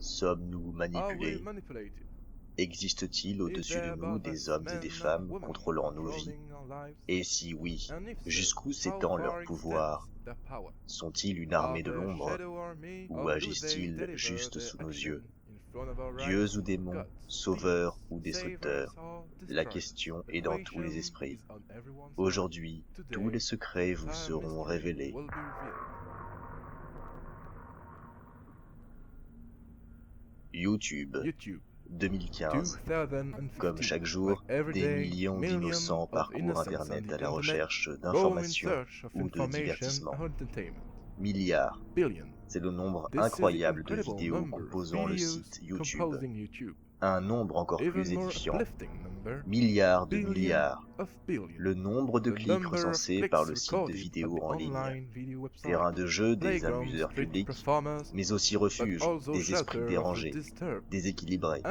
Sommes-nous manipulés? Existe-t-il au-dessus de nous des hommes et des femmes contrôlant nos vies? Et si oui, jusqu'où s'étend leur pouvoir? Sont-ils une armée de l'ombre? Ou agissent-ils juste sous nos yeux? Dieux ou démons, sauveurs ou destructeurs, la question est dans tous les esprits. Aujourd'hui, tous les secrets vous seront révélés. YouTube 2015. Comme chaque jour, des millions d'innocents parcourent Internet à la recherche d'informations ou de divertissements. Milliards, c'est le nombre incroyable de vidéos composant le site YouTube. Un nombre encore plus édifiant. Milliards de milliards. Le nombre de clics recensés par le site de vidéos en ligne. Terrain de jeu des amuseurs publics, mais aussi refuge des esprits dérangés, déséquilibrés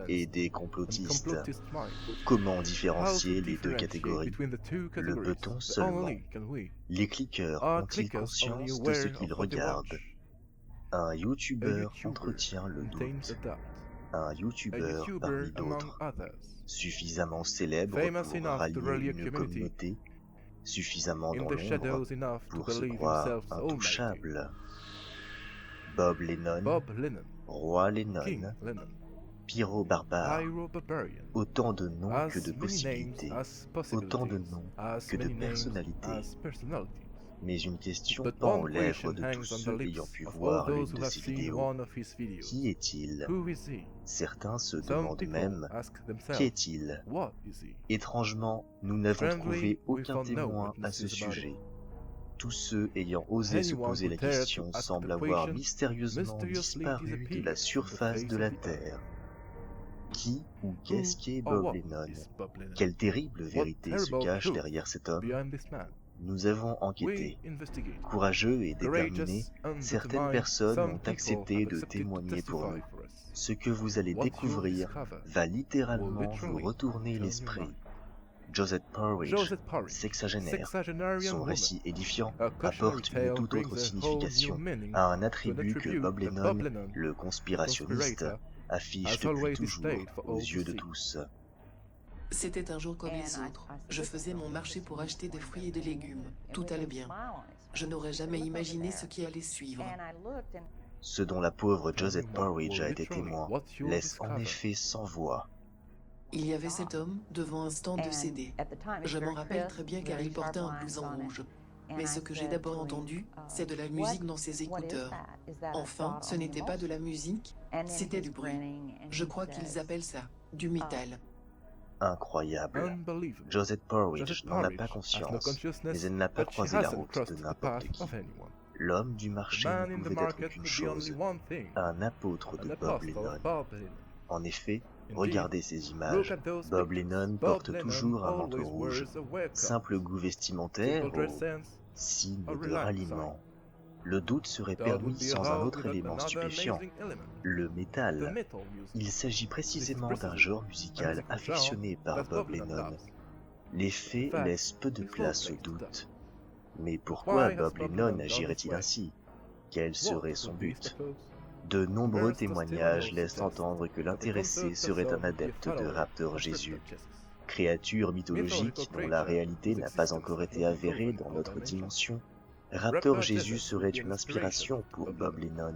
et des complotistes. Comment différencier les deux catégories? Le peut-on seulement? Les cliqueurs ont-ils conscience de ce qu'ils regardent? Un YouTuber entretient le doute. Un YouTuber parmi d'autres, suffisamment célèbre pour rallier une communauté, suffisamment dans l'ombre pour se croire intouchable. Bob Lennon, Roi Lennon, Pyro Barbare, autant de noms que de possibilités, autant de noms que de personnalités. Mais une question pend aux lèvres de tous ceux ayant pu voir l'une de ces vidéos. Qui est-il? Certains se demandent même, qu'est-il? Étrangement, nous n'avons trouvé aucun témoin à ce sujet. Tous ceux ayant osé se poser la question semblent avoir mystérieusement disparu de la surface de la Terre. Qui ou qu'est-ce qu'est Bob Lennon? Quelle terrible vérité se cache derrière cet homme? Nous avons enquêté. Courageux et déterminés, certaines personnes ont accepté de témoigner pour nous. Ce que vous allez découvrir va littéralement vous retourner l'esprit. Josette Porridge, sexagénaire, son récit édifiant apporte une toute autre signification à un attribut que Bob Lennon, le conspirationniste, affiche depuis toujours aux yeux de tous. C'était un jour comme les autres. Je faisais mon marché pour acheter des fruits et des légumes. Tout allait bien. Je n'aurais jamais imaginé ce qui allait suivre. Ce dont la pauvre Josette Porridge a été témoin laisse en effet sans voix. Il y avait cet homme devant un stand de CD. Je m'en rappelle très bien car il portait un blouson rouge. Mais ce que j'ai d'abord entendu, c'est de la musique dans ses écouteurs. Enfin, ce n'était pas de la musique, c'était du bruit. Je crois qu'ils appellent ça du métal. Incroyable. Josette Porridge n'en a pas conscience, mais elle n'a pas croisé la route de n'importe qui. L'homme du marché ne pouvait être qu'une chose, un apôtre de Bob Lennon. En effet, regardez ces images. Bob Lennon porte toujours un manteau rouge, simple goût vestimentaire ou signe de ralliement. Le doute serait permis sans un autre élément stupéfiant, le métal. Il s'agit précisément d'un genre musical affectionné par Bob Lennon. Les faits laissent peu de place au doute. Mais pourquoi Bob Lennon agirait-il ainsi? Quel serait son but? De nombreux témoignages laissent entendre que l'intéressé serait un adepte de Raptor Jésus, créature mythologique dont la réalité n'a pas encore été avérée dans notre dimension. Raptor Jésus serait une inspiration pour Bob Lennon,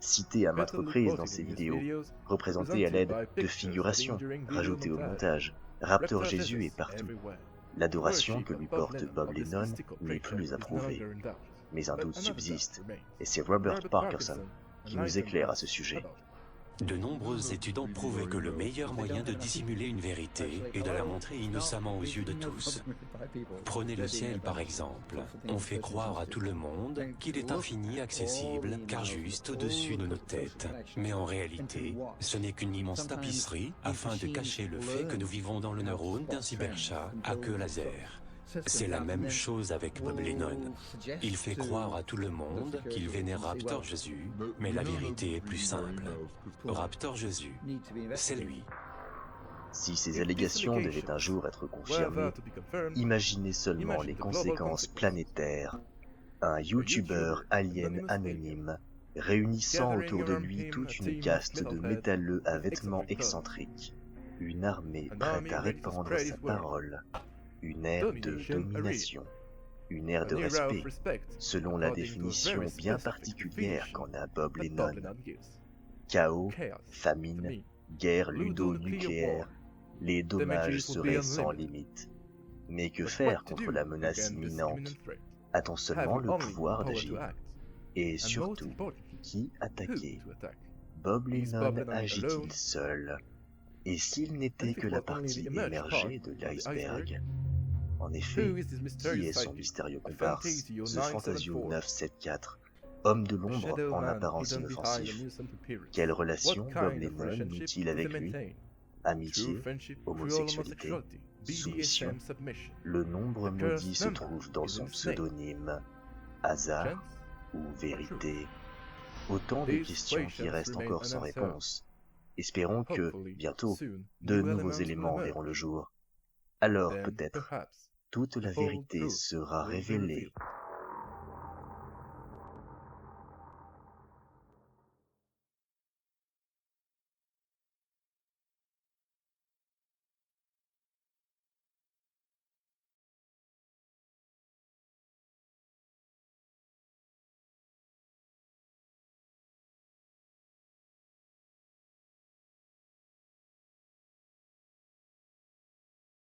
cité à maintes reprises dans ses vidéos, représenté à l'aide de figurations rajoutées au montage. Raptor Jésus est partout. L'adoration que lui porte Bob Lennon n'est plus à prouver. Mais un doute subsiste, et c'est Robert Parkerson qui nous éclaire à ce sujet. De nombreuses études ont prouvé que le meilleur moyen de dissimuler une vérité est de la montrer innocemment aux yeux de tous. Prenez le ciel par exemple. On fait croire à tout le monde qu'il est infini, accessible, car juste au-dessus de nos têtes. Mais en réalité, ce n'est qu'une immense tapisserie afin de cacher le fait que nous vivons dans le neurone d'un cyberchat à queue laser. C'est la même chose avec Bob Lennon. Il fait croire à tout le monde qu'il vénère Raptor Jésus, mais la vérité est plus simple. Raptor Jésus, c'est lui. Si ces allégations devaient un jour être confirmées, imaginez seulement les conséquences planétaires. Un YouTuber alien anonyme réunissant autour de lui toute une caste de métalleux à vêtements excentriques, une armée prête à répandre sa parole, une ère de domination, une ère de respect, selon la définition bien particulière qu'en a Bob Lennon. Chaos, famine, guerre ludo-nucléaire, les dommages seraient sans limite. Mais que faire contre la menace imminente? A-t-on seulement le pouvoir d'agir? Et surtout, qui attaquer? Bob Lennon agit-il seul? Et s'il n'était que la partie émergée de l'iceberg? En effet, qui est son mystérieux comparse, ce Fantasio 974, homme de l'ombre en apparence inoffensif? Quelle relation Bob Lennon noue-t-il avec lui? Amitié, homosexualité, soumission? Le nombre maudit se trouve dans son pseudonyme. Hasard ou vérité? Autant de questions qui restent encore sans réponse. Espérons que, bientôt, de nouveaux éléments verront le jour. Alors peut-être, toute la vérité sera révélée.